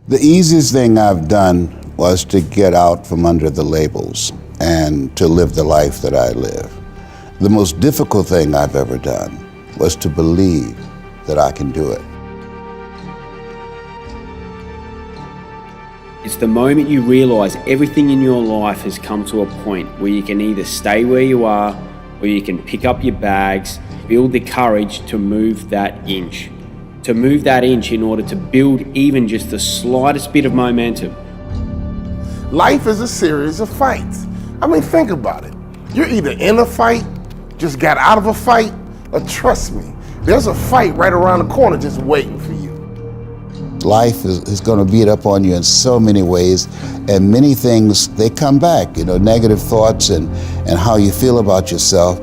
The easiest thing I've done was to get out from under the labels and to live the life that I live. The most difficult thing I've ever done was to believe that I can do it. It's the moment you realize everything in your life has come to a point where you can either stay where you are or you can pick up your bags, build the courage to move that inch. To move that inch in order to build even just the slightest bit of momentum. Life is a series of fights. I mean, think about it. You're either in a fight, just got out of a fight, or trust me, there's a fight right around the corner just waiting for you. Life is going to beat up on you in so many ways, and many things, they come back. Negative thoughts and how you feel about yourself,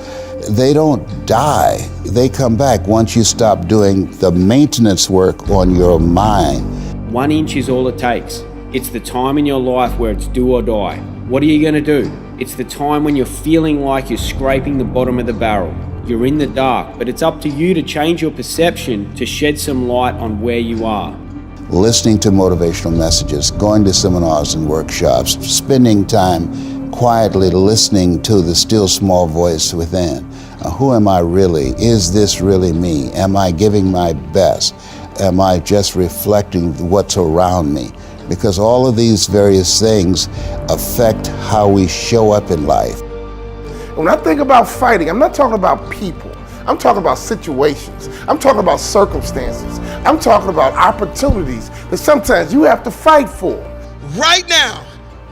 they don't die. They come back once you stop doing the maintenance work on your mind. 1 inch is all it takes. It's the time in your life where it's do or die. What are you going to do? It's the time when you're feeling like you're scraping the bottom of the barrel. You're in the dark, but it's up to you to change your perception to shed some light on where you are. Listening to motivational messages, going to seminars and workshops, spending time quietly listening to the still small voice within. Who am I really? Is this really me? Am I giving my best? Am I just reflecting what's around me? Because all of these various things affect how we show up in life. When I think about fighting, I'm not talking about people. I'm talking about situations. I'm talking about circumstances. I'm talking about opportunities that sometimes you have to fight for. Right now,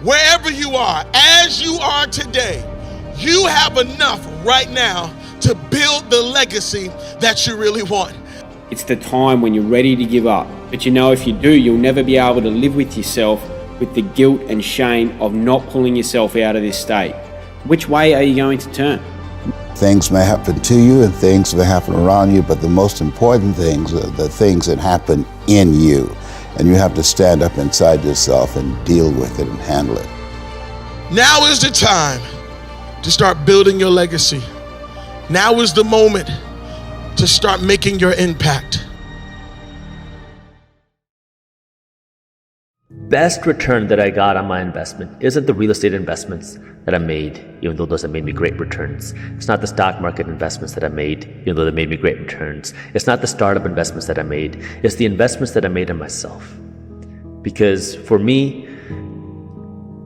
wherever you are, as you are today, you have enough right now to build the legacy that you really want. It's the time when you're ready to give up. But if you do, you'll never be able to live with yourself with the guilt and shame of not pulling yourself out of this state. Which way are you going to turn? Things may happen to you and things may happen around you, but the most important things are the things that happen in you. And you have to stand up inside yourself and deal with it and handle it. Now is the time to start building your legacy. Now is the moment to start making your impact. Best return that I got on my investment isn't the real estate investments that I made, even though those have made me great returns. It's not the stock market investments that I made, even though they made me great returns. It's not the startup investments that I made. It's the investments that I made in myself. Because for me,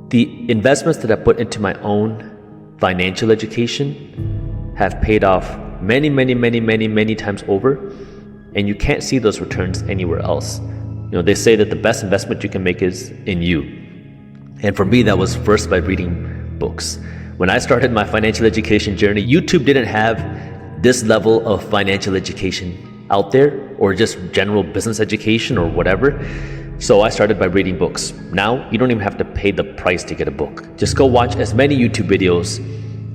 the investments that I put into my own financial education have paid off many, many, many, many, many times over, and you can't see those returns anywhere else. They say that the best investment you can make is in you. And for me, that was first by reading books. When I started my financial education journey, YouTube didn't have this level of financial education out there, or just general business education or whatever. So I started by reading books. Now, you don't even have to pay the price to get a book. Just go watch as many YouTube videos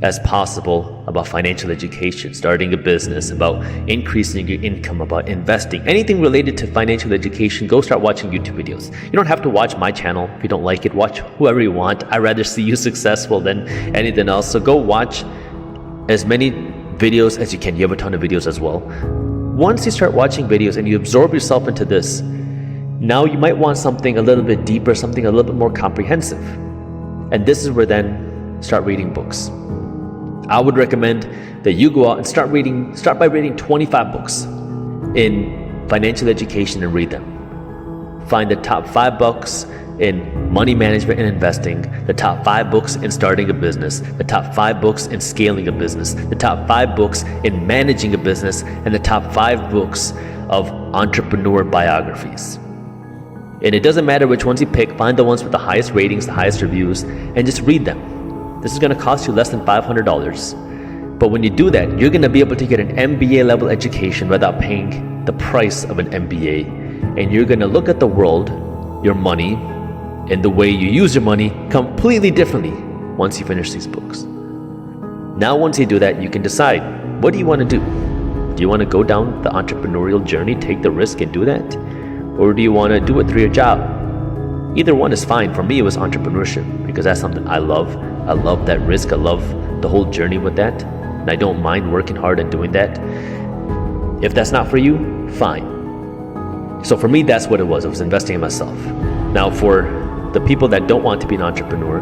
as possible about financial education, starting a business, about increasing your income, about investing, anything related to financial education. Go start watching YouTube videos. You don't have to watch my channel. If you don't like it, watch whoever you want. I'd rather see you successful than anything else. So go watch as many videos as you can. You have a ton of videos as well. Once you start watching videos and you absorb yourself into this, now you might want something a little bit deeper, something a little bit more comprehensive. And this is where then start reading books. I would recommend that you go out and start by reading 25 books in financial education and read them. Find the top 5 books in money management and investing, the top 5 books in starting a business, the top 5 books in scaling a business, the top 5 books in managing a business, and the top 5 books of entrepreneur biographies. And it doesn't matter which ones you pick, find the ones with the highest ratings, the highest reviews, and just read them. This is going to cost you less than $500. But when you do that, you're going to be able to get an MBA level education without paying the price of an MBA. And you're going to look at the world, your money, and the way you use your money completely differently once you finish these books. Now, once you do that, you can decide, what do you want to do? Do you want to go down the entrepreneurial journey, take the risk and do that? Or do you want to do it through your job? Either one is fine. For me, it was entrepreneurship because that's something I love. I love that risk. I love the whole journey with that. And I don't mind working hard and doing that. If that's not for you, fine. So for me, that's what it was. It was investing in myself. Now, for the people that don't want to be an entrepreneur,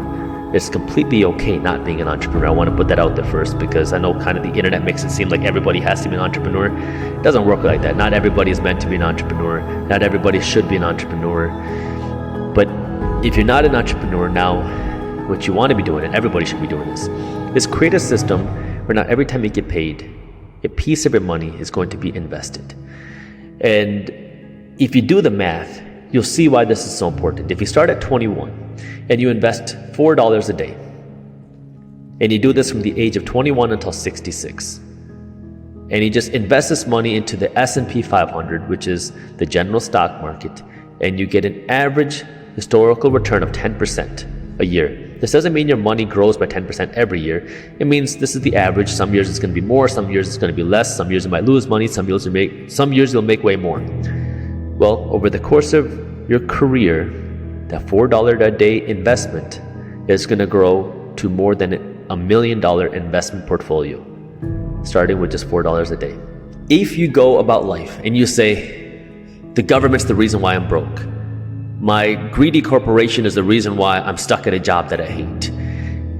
it's completely okay not being an entrepreneur. I want to put that out there first, because I know kind of the internet makes it seem like everybody has to be an entrepreneur. It doesn't work like that. Not everybody is meant to be an entrepreneur. Not everybody should be an entrepreneur. But if you're not an entrepreneur now, what you want to be doing, and everybody should be doing this, is create a system where now every time you get paid, a piece of your money is going to be invested. And if you do the math, you'll see why this is so important. If you start at 21 and you invest $4 a day, and you do this from the age of 21 until 66, and you just invest this money into the S&P 500, which is the general stock market, and you get an average historical return of 10% a year. This doesn't mean your money grows by 10% every year. It means this is the average. Some years it's going to be more, some years it's going to be less, some years you might lose money, some years you'll make way more. Well, over the course of your career, that $4 a day investment is going to grow to more than $1 million investment portfolio, starting with just $4 a day. If you go about life and you say, the government's the reason why I'm broke, my greedy corporation is the reason why I'm stuck at a job that I hate,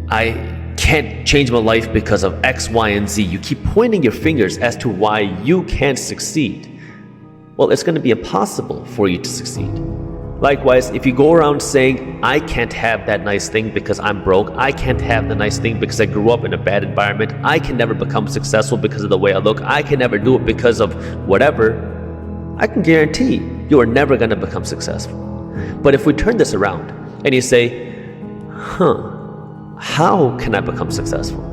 I can't change my life because of X, Y, and Z. You keep pointing your fingers as to why you can't succeed. Well, it's going to be impossible for you to succeed. Likewise, if you go around saying, I can't have that nice thing because I'm broke, I can't have the nice thing because I grew up in a bad environment, I can never become successful because of the way I look, I can never do it because of whatever, I can guarantee you are never going to become successful. But if we turn this around and you say, how can I become successful?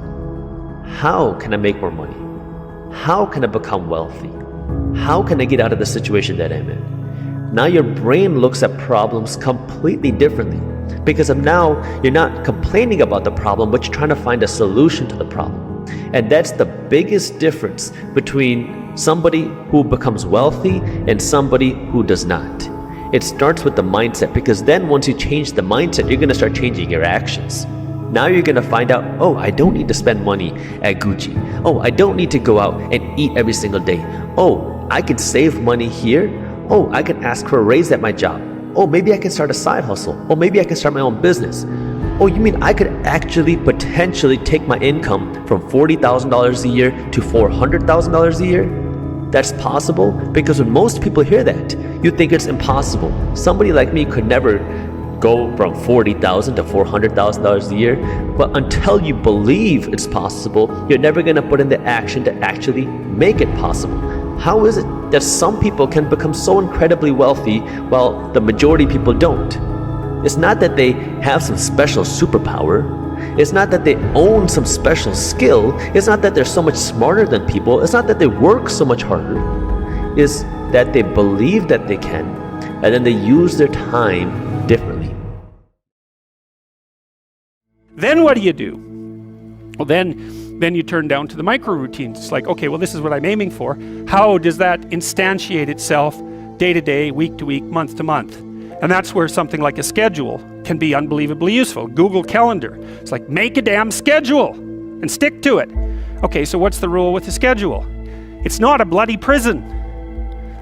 How can I make more money? How can I become wealthy? How can I get out of the situation that I'm in? Now your brain looks at problems completely differently, because of now you're not complaining about the problem, but you're trying to find a solution to the problem. And that's the biggest difference between somebody who becomes wealthy and somebody who does not. It starts with the mindset, because then once you change the mindset, you're going to start changing your actions. Now you're going to find out, oh, I don't need to spend money at Gucci. Oh, I don't need to go out and eat every single day. Oh, I can save money here. Oh, I can ask for a raise at my job. Oh, maybe I can start a side hustle. Oh, maybe I can start my own business. Oh, you mean I could actually potentially take my income from $40,000 a year to $400,000 a year? That's possible, because when most people hear that, you think it's impossible. Somebody like me could never go from $40,000 to $400,000 a year. But until you believe it's possible, you're never going to put in the action to actually make it possible. How is it that some people can become so incredibly wealthy while the majority of people don't? It's not that they have some special superpower. It's not that they own some special skill. It's not that they're so much smarter than people. It's not that they work so much harder. It's that they believe that they can, and then they use their time differently. Then what do? Well, then you turn down to the micro routines. It's like, okay, well, this is what I'm aiming for. How does that instantiate itself day to day, week to week, month to month? And that's where something like a schedule can be unbelievably useful. Google Calendar. It's like, make a damn schedule and stick to it. Okay, so what's the rule with a schedule? It's not a bloody prison.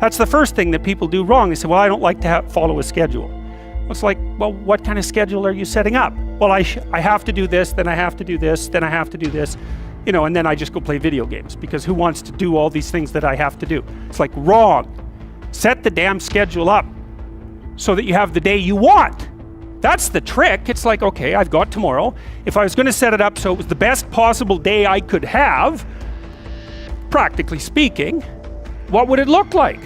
That's the first thing that people do wrong. They say, well, I don't like to follow a schedule. It's like, well, what kind of schedule are you setting up? Well, I have to do this, then I have to do this, then I have to do this, and then I just go play video games, because who wants to do all these things that I have to do? It's like, wrong. Set the damn schedule up so that you have the day you want. That's the trick. It's like, okay, I've got tomorrow. If I was going to set it up so it was the best possible day I could have, practically speaking, what would it look like?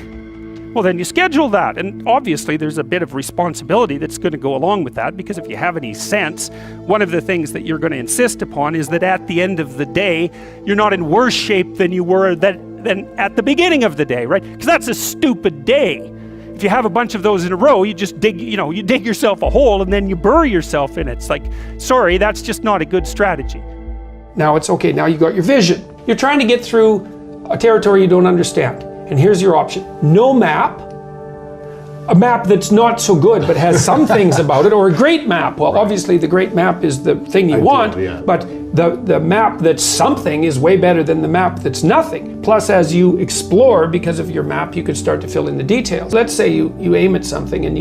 Well, then you schedule that. And obviously there's a bit of responsibility that's going to go along with that, because if you have any sense, one of the things that you're going to insist upon is that at the end of the day, you're not in worse shape than you were than at the beginning of the day, right? Because that's a stupid day. If you have a bunch of those in a row, you just dig yourself a hole and then you bury yourself in it. It's like, sorry, that's just not a good strategy. Now it's okay, now you got your vision. You're trying to get through a territory you don't understand. And here's your option. No map, a map that's not so good but has some things about it, or a great map. Well, obviously the great map is the thing you want, but the map that's something is way better than the map that's nothing. Plus, as you explore, because of your map, you could start to fill in the details. Let's say you aim at something and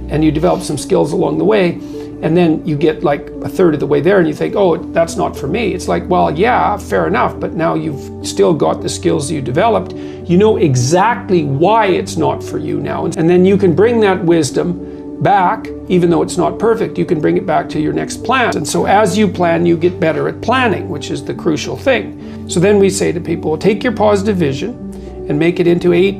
and you develop some skills along the way, and then you get like a third of the way there and you think, oh, that's not for me. It's like, well, yeah, fair enough, but now you've still got the skills you developed. You know exactly why it's not for you now. And then you can bring that wisdom back, even though it's not perfect, you can bring it back to your next plan. And so as you plan, you get better at planning, which is the crucial thing. So then we say to people, take your positive vision and make it into 8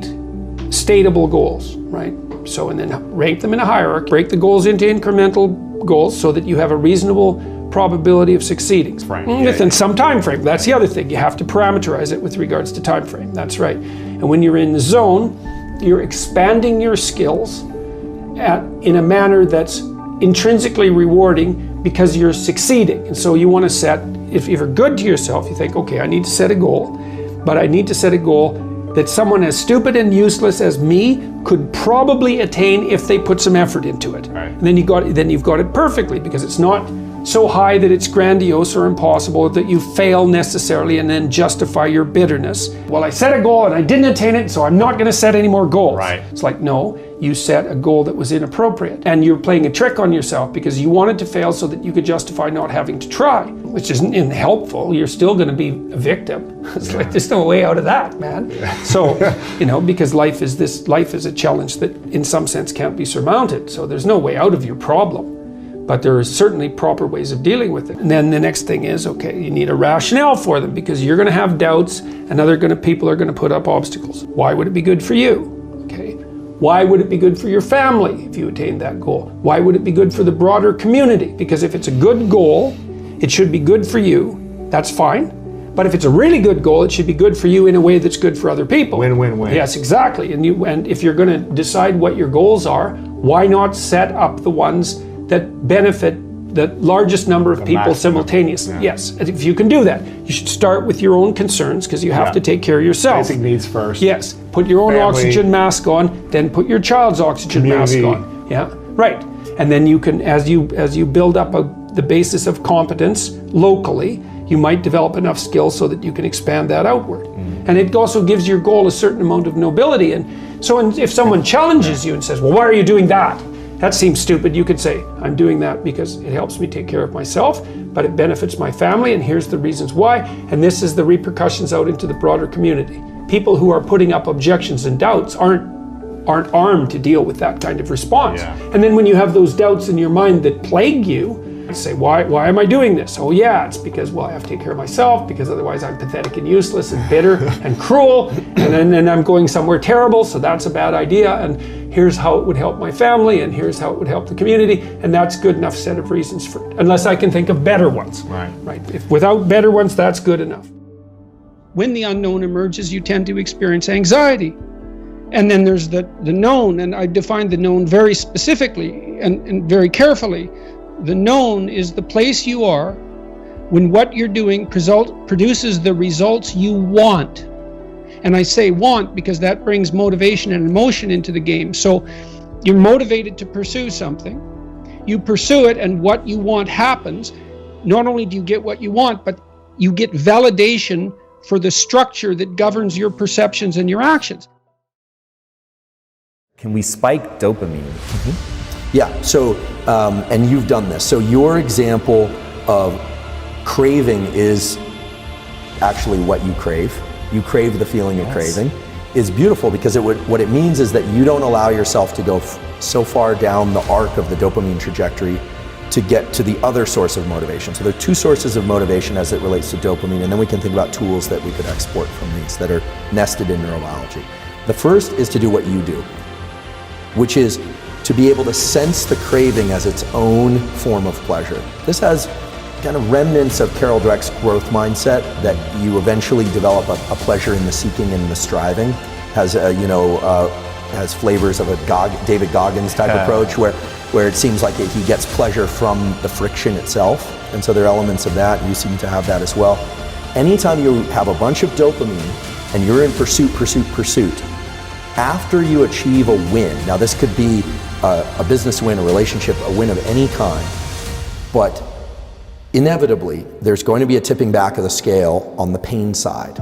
stateable goals, right? So, and then rank them in a hierarchy, break the goals into incremental goals so that you have a reasonable probability of succeeding within some time frame. That's the other thing. You have to parameterize it with regards to time frame. That's right. And when you're in the zone, you're expanding your skills in a manner that's intrinsically rewarding because you're succeeding. And so you want to set, if you're good to yourself, you think, okay, I need to set a goal, but I need to set a goal that someone as stupid and useless as me could probably attain if they put some effort into it. Right. And then you've got it perfectly, because it's not so high that it's grandiose or impossible that you fail necessarily and then justify your bitterness. Well, I set a goal and I didn't attain it, so I'm not going to set any more goals. Right. It's like, no, you set a goal that was inappropriate, and you're playing a trick on yourself because you wanted to fail so that you could justify not having to try, which isn't helpful. You're still going to be a victim. It's like, there's no way out of that, man. So, because life is a challenge that in some sense can't be surmounted. So there's no way out of your problem. But there are certainly proper ways of dealing with it. And then the next thing is, okay, you need a rationale for them, because you're going to have doubts and people are going to put up obstacles. Why would it be good for you? Okay. Why would it be good for your family if you attain that goal? Why would it be good for the broader community? Because if it's a good goal, it should be good for you. That's fine. But if it's a really good goal, it should be good for you in a way that's good for other people. Win-win-win. Yes, exactly. And if you're going to decide what your goals are, why not set up the ones that benefit the largest number of people simultaneously? Yeah. Yes, if you can do that. You should start with your own concerns, because you have to take care of yourself. Basic needs first. Yes, put your own Family. Oxygen mask on, then put your child's oxygen Community. mask on. Yeah, right. And then you can, as you build up the basis of competence locally, you might develop enough skills so that you can expand that outward. And it also gives your goal a certain amount of nobility. And so if someone challenges you and says, well, why are you doing that? That seems stupid. You could say, I'm doing that because it helps me take care of myself, but it benefits my family, and here's the reasons why, and this is the repercussions out into the broader community. People who are putting up objections and doubts aren't armed to deal with that kind of response. Yeah. And then when you have those doubts in your mind that plague you, you say, why am I doing this? Oh yeah, it's because, well, I have to take care of myself, because otherwise I'm pathetic and useless and bitter and cruel, and then I'm going somewhere terrible, so that's a bad idea, and here's how it would help my family, and here's how it would help the community, and that's good enough set of reasons for it, unless I can think of better ones. Right. If without better ones, that's good enough. When the unknown emerges, you tend to experience anxiety. And then there's the known, and I define the known very specifically and very carefully. The known is the place you are when what you're doing produces the results you want. And I say want because that brings motivation and emotion into the game. So you're motivated to pursue something. You pursue it, and what you want happens. Not only do you get what you want, but you get validation for the structure that governs your perceptions and your actions. Can we spike dopamine? Yeah, so, and you've done this. So your example of craving is actually what you crave. You crave the feeling of craving. Is beautiful, because what it means is that you don't allow yourself to go so far down the arc of the dopamine trajectory to get to the other source of motivation. So there are 2 sources of motivation as it relates to dopamine, and then we can think about tools that we could export from these that are nested in neurobiology. The first is to do what you do, which is to be able to sense the craving as its own form of pleasure. This has kind of remnants of Carol Dweck's growth mindset, that you eventually develop a pleasure in the seeking and the striving. Has has flavors of a David Goggins type approach, where it seems like he gets pleasure from the friction itself. And so there are elements of that. You seem to have that as well. Anytime you have a bunch of dopamine and you're in pursuit, after you achieve a win, now this could be a business win, a relationship, a win of any kind, but inevitably there's going to be a tipping back of the scale on the pain side.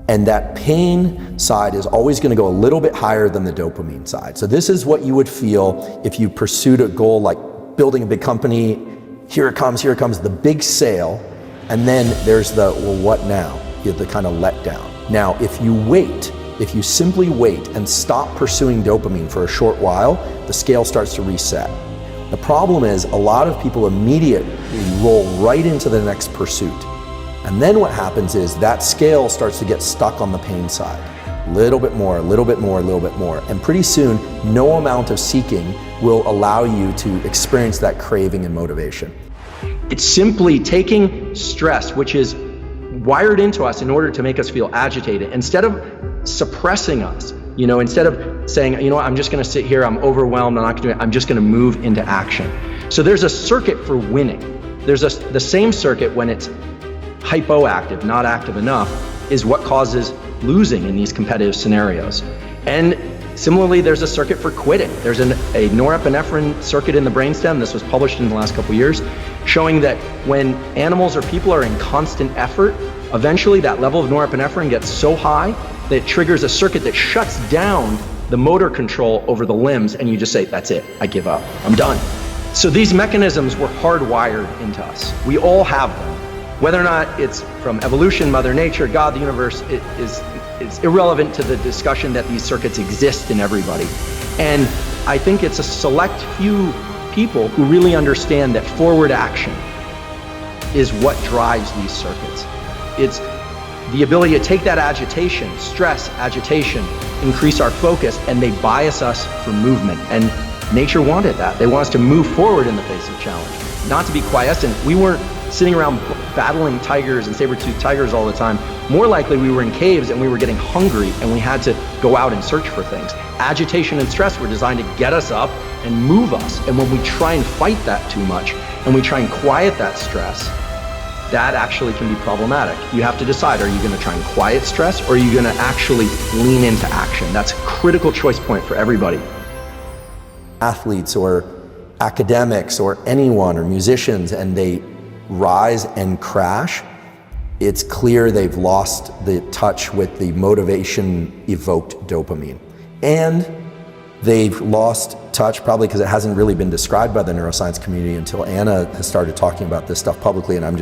And that pain side is always going to go a little bit higher than the dopamine side. So this is what you would feel if you pursued a goal like building a big company. Here it comes, the big sale. And then there's the, well, what now? You have the kind of letdown. Now, if you simply wait and stop pursuing dopamine for a short while, the scale starts to reset. The problem is a lot of people immediately roll right into the next pursuit. And then what happens is that scale starts to get stuck on the pain side. A little bit more, a little bit more, a little bit more. And pretty soon, no amount of seeking will allow you to experience that craving and motivation. It's simply taking stress, which is wired into us in order to make us feel agitated, instead of suppressing us, instead of saying, I'm just gonna sit here, I'm overwhelmed, I'm not gonna do it, I'm just gonna move into action. So there's a circuit for winning. There's the same circuit when it's hypoactive, not active enough, is what causes losing in these competitive scenarios. And similarly, there's a circuit for quitting. There's a norepinephrine circuit in the brainstem, this was published in the last couple years, showing that when animals or people are in constant effort, eventually that level of norepinephrine gets so high that it triggers a circuit that shuts down the motor control over the limbs, and you just say, that's it, I give up, I'm done. So these mechanisms were hardwired into us. We all have them. Whether or not it's from evolution, Mother Nature, God, the universe, it's irrelevant to the discussion that these circuits exist in everybody. And I think it's a select few people who really understand that forward action is what drives these circuits. It's the ability to take that agitation, stress, agitation, increase our focus, and they bias us for movement. And nature wanted that. They want us to move forward in the face of challenge, not to be quiescent. We weren't sitting around battling tigers and saber-toothed tigers all the time. More likely we were in caves and we were getting hungry and we had to go out and search for things. Agitation and stress were designed to get us up and move us. And when we try and fight that too much and we try and quiet that stress, that actually can be problematic. You have to decide, are you going to try and quiet stress, or are you going to actually lean into action? That's a critical choice point for everybody. Athletes or academics or anyone or musicians, and they rise and crash, it's clear they've lost the touch with the motivation evoked dopamine. And they've lost touch, probably because it hasn't really been described by the neuroscience community until Anna has started talking about this stuff publicly, and I'm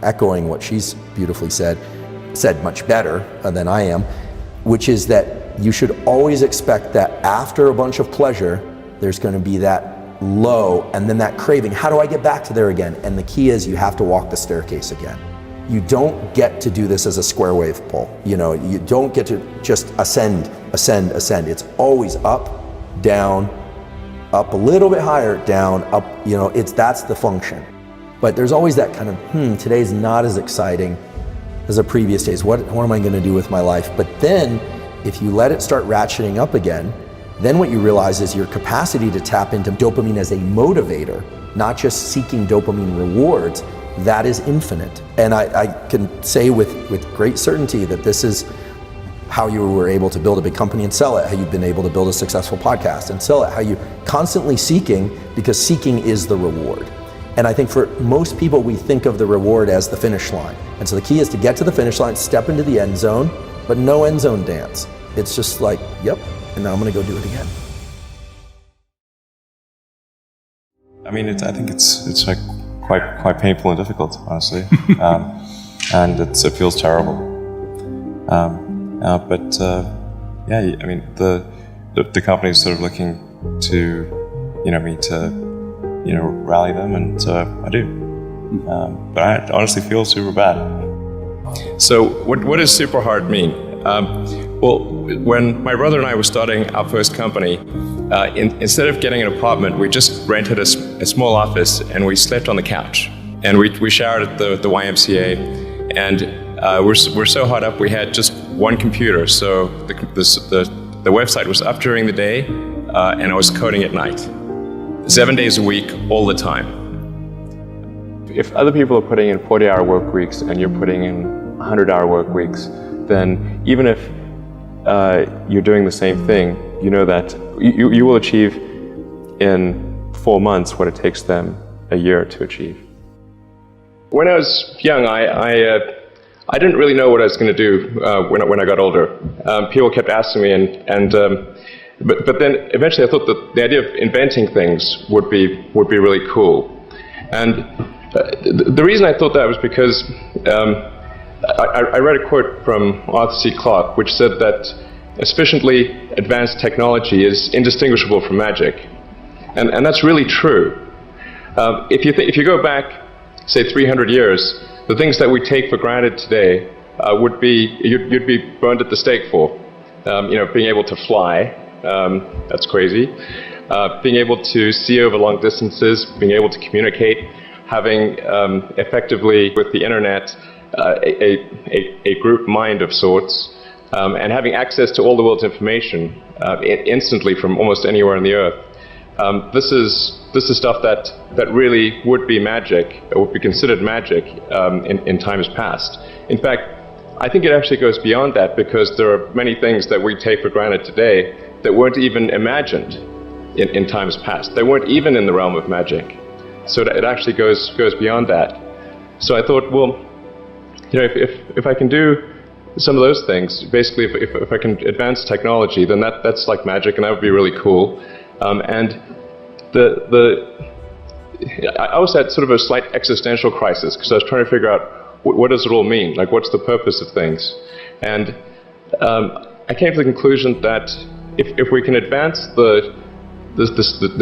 echoing what she's beautifully said much better than I am, which is that you should always expect that after a bunch of pleasure, there's going to be that low and then that craving. How do I get back to there again? And the key is you have to walk the staircase again. You don't get to do this as a square wave pull. You don't get to just ascend. It's always up, down, up a little bit higher, down, up, that's the function. But there's always that kind of, today's not as exciting as the previous days. What am I going to do with my life? But then if you let it start ratcheting up again, then what you realize is your capacity to tap into dopamine as a motivator, not just seeking dopamine rewards, that is infinite. And I can say with great certainty that this is how you were able to build a big company and sell it, how you've been able to build a successful podcast and sell it, how you constantly seeking, because seeking is the reward. And I think for most people, we think of the reward as the finish line. And so the key is to get to the finish line, step into the end zone, but no end zone dance. It's just like, yep, and now I'm gonna go do it again. I mean, I think it's like quite painful and difficult, honestly, and it feels terrible. But yeah, I mean, the company is sort of looking to, me to, rally them, and I do. But I honestly feel super bad. So what does super hard mean? Well, when my brother and I were starting our first company, instead of getting an apartment, we just rented a small office and we slept on the couch. And we showered at the YMCA, and we're so hot up we had just one computer. So the website was up during the day, and I was coding at night. 7 days a week, all the time. If other people are putting in 40-hour work weeks and you're putting in 100-hour work weeks, then even if you're doing the same thing, you know that you will achieve in 4 months what it takes them a year to achieve. When I was young, I I didn't really know what I was going to do when I got older. People kept asking me, but then eventually I thought that the idea of inventing things would be really cool. And the reason I thought that was because I read a quote from Arthur C. Clarke, which said that a sufficiently advanced technology is indistinguishable from magic, and that's really true. If you go back, say 300 years, the things that we take for granted today would be you'd be burned at the stake for. Being able to fly, that's crazy. Being able to see over long distances, being able to communicate, having effectively with the internet a group mind of sorts, and having access to all the world's information instantly from almost anywhere on the earth. This is stuff that really would be magic, or would be considered magic in times past. In fact, I think it actually goes beyond that, because there are many things that we take for granted today that weren't even imagined in times past. They weren't even in the realm of magic. So it actually goes beyond that. So I thought, well, if I can do some of those things, basically if I can advance technology, then that's like magic, and that would be really cool. And I also had sort of a slight existential crisis, because I was trying to figure out what does it all mean? Like, what's the purpose of things? And I came to the conclusion that if we can advance the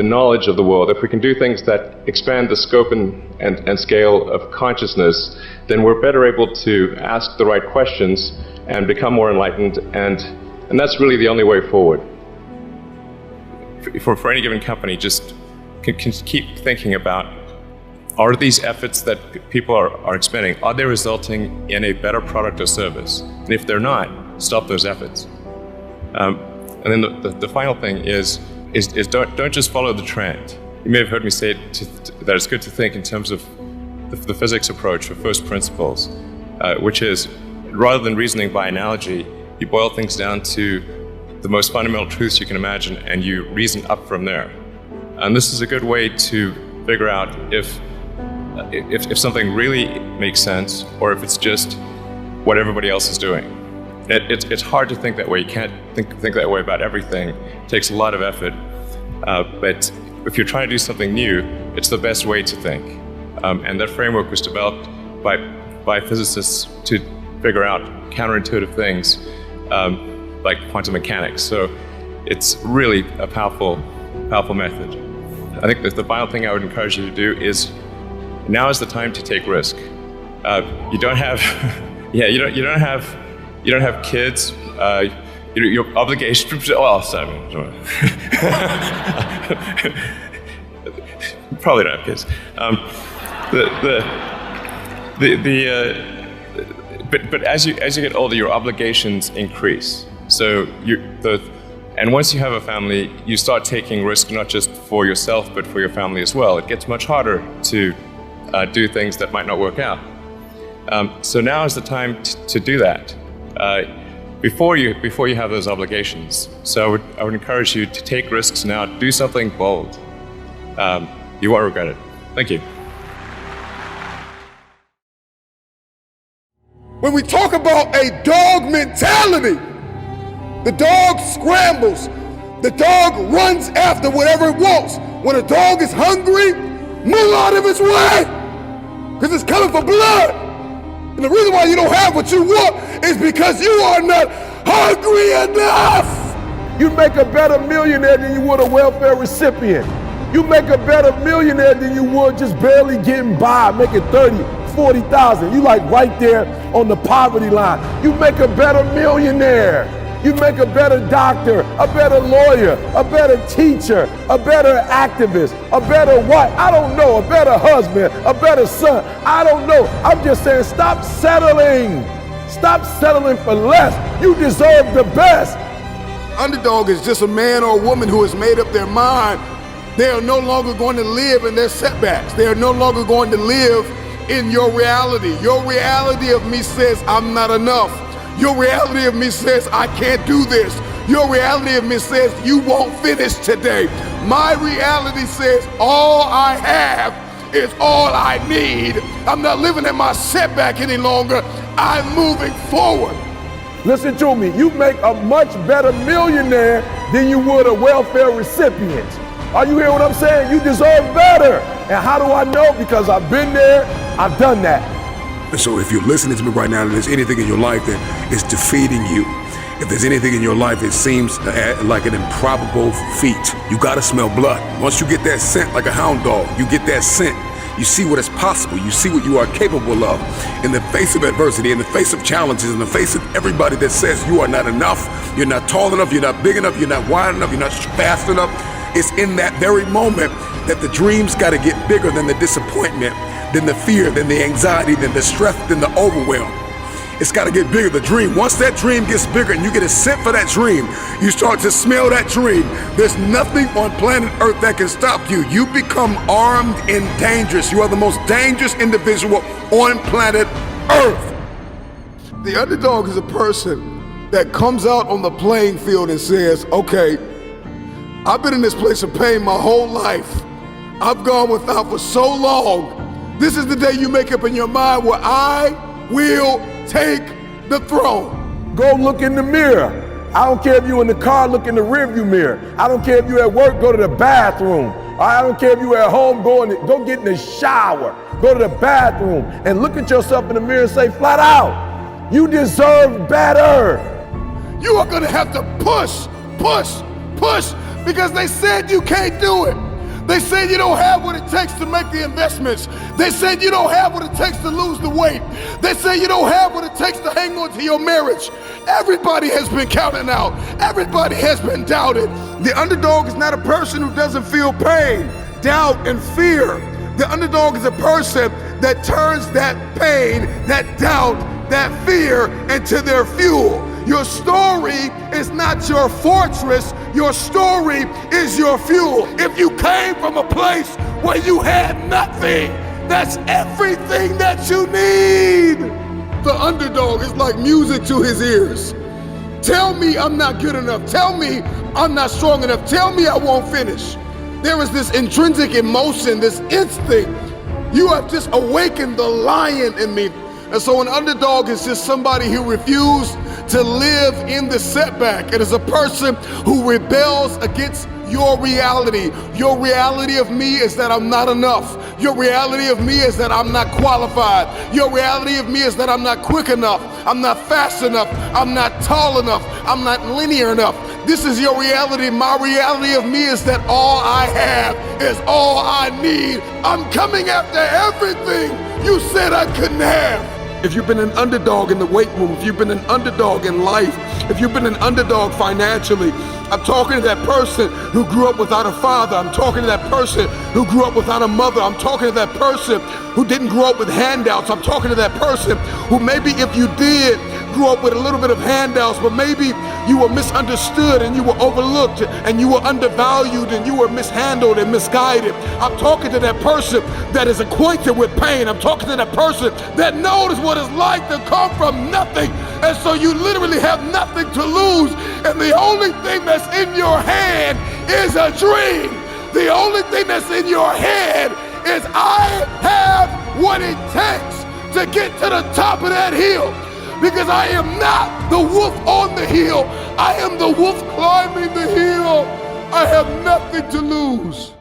knowledge of the world, if we can do things that expand the scope and scale of consciousness, then we're better able to ask the right questions and become more enlightened, and that's really the only way forward. For any given company, just can keep thinking about, are these efforts that people are expending, are they resulting in a better product or service? And if they're not, stop those efforts. And then the final thing is don't just follow the trend. You may have heard me say that it's good to think in terms of the physics approach, or first principles, which is, rather than reasoning by analogy, you boil things down to the most fundamental truths you can imagine, and you reason up from there. And this is a good way to figure out if something really makes sense, or if it's just what everybody else is doing. It's hard to think that way. You can't think that way about everything. It takes a lot of effort. But if you're trying to do something new, it's the best way to think. And that framework was developed by physicists to figure out counterintuitive things, like quantum mechanics. So it's really a powerful method. I think that the final thing I would encourage you to do is, now is the time to take risk. You don't have, you don't have kids. Your obligation. Well, sorry. Probably don't have kids. But as you get older, your obligations increase. So and once you have a family, you start taking risk, not just for yourself, but for your family as well. It gets much harder to do things that might not work out. So now is the time to do that before you have those obligations. So I would encourage you to take risks now. Do something bold. You won't regret it. Thank you. When we talk about a dog mentality, the dog scrambles. The dog runs after whatever it wants. When a dog is hungry, move out of its way, because it's coming for blood. And the reason why you don't have what you want is because you are not hungry enough. You make a better millionaire than you would a welfare recipient. You make a better millionaire than you would just barely getting by, making 30, 40,000. You like right there on the poverty line. You make a better millionaire. You make a better doctor, a better lawyer, a better teacher, a better activist, a better wife, I don't know, a better husband, a better son, I don't know. I'm just saying, stop settling. Stop settling for less. You deserve the best. Underdog is just a man or a woman who has made up their mind. They are no longer going to live in their setbacks. They are no longer going to live in your reality. Your reality of me says I'm not enough. Your reality of me says I can't do this. Your reality of me says you won't finish today. My reality says all I have is all I need. I'm not living in my setback any longer. I'm moving forward. Listen to me, you make a much better millionaire than you would a welfare recipient. Are you hearing what I'm saying? You deserve better. And how do I know? Because I've been there, I've done that. And so if you're listening to me right now and there's anything in your life that is defeating you, if there's anything in your life it seems like an improbable feat, you gotta smell blood. Once you get that scent like a hound dog, you get that scent, you see what is possible, you see what you are capable of. In the face of adversity, in the face of challenges, in the face of everybody that says you are not enough, you're not tall enough, you're not big enough, you're not wide enough, you're not fast enough, it's in that very moment that the dreams gotta get bigger than the disappointment, than the fear, than the anxiety, than the stress, than the overwhelm. It's got to get bigger, the dream. Once that dream gets bigger and you get a scent for that dream, you start to smell that dream. There's nothing on planet Earth that can stop you. You become armed and dangerous. You are the most dangerous individual on planet Earth. The underdog is a person that comes out on the playing field and says, okay, I've been in this place of pain my whole life. I've gone without for so long. This is the day you make up in your mind where I will take the throne. Go look in the mirror. I don't care if you're in the car, look in the rearview mirror. I don't care if you're at work, go to the bathroom. I don't care if you're at home, go get in the shower. Go to the bathroom and look at yourself in the mirror and say flat out, you deserve better. You are gonna have to push, because they said you can't do it. They said you don't have what it takes to make the investments. They said you don't have what it takes to lose the weight. They say you don't have what it takes to hang on to your marriage. Everybody has been counted out. Everybody has been doubted. The underdog is not a person who doesn't feel pain, doubt, and fear. The underdog is a person that turns that pain, that doubt, that fear into their fuel. Your story is not your fortress, your story is your fuel. If you came from a place where you had nothing, that's everything that you need. The underdog is like music to his ears. Tell me I'm not good enough. Tell me I'm not strong enough. Tell me I won't finish. There is this intrinsic emotion, this instinct. You have just awakened the lion in me. And so an underdog is just somebody who refused to live in the setback. It is a person who rebels against your reality. Your reality of me is that I'm not enough. Your reality of me is that I'm not qualified. Your reality of me is that I'm not quick enough. I'm not fast enough. I'm not tall enough. I'm not linear enough. This is your reality. My reality of me is that all I have is all I need. I'm coming after everything you said I couldn't have. If you've been an underdog in the weight room, if you've been an underdog in life, if you've been an underdog financially, I'm talking to that person who grew up without a father. I'm talking to that person who grew up without a mother. I'm talking to that person who didn't grow up with handouts. I'm talking to that person who maybe if you did grow up with a little bit of handouts, but maybe you were misunderstood and you were overlooked and you were undervalued and you were mishandled and misguided. I'm talking to that person that is acquainted with pain. I'm talking to that person that knows what it's like to come from nothing. And so you literally have nothing to lose. And the only thing that's in your hand is a dream. The only thing that's in your head is I have what it takes to get to the top of that hill. Because I am not the wolf on the hill. I am the wolf climbing the hill. I have nothing to lose.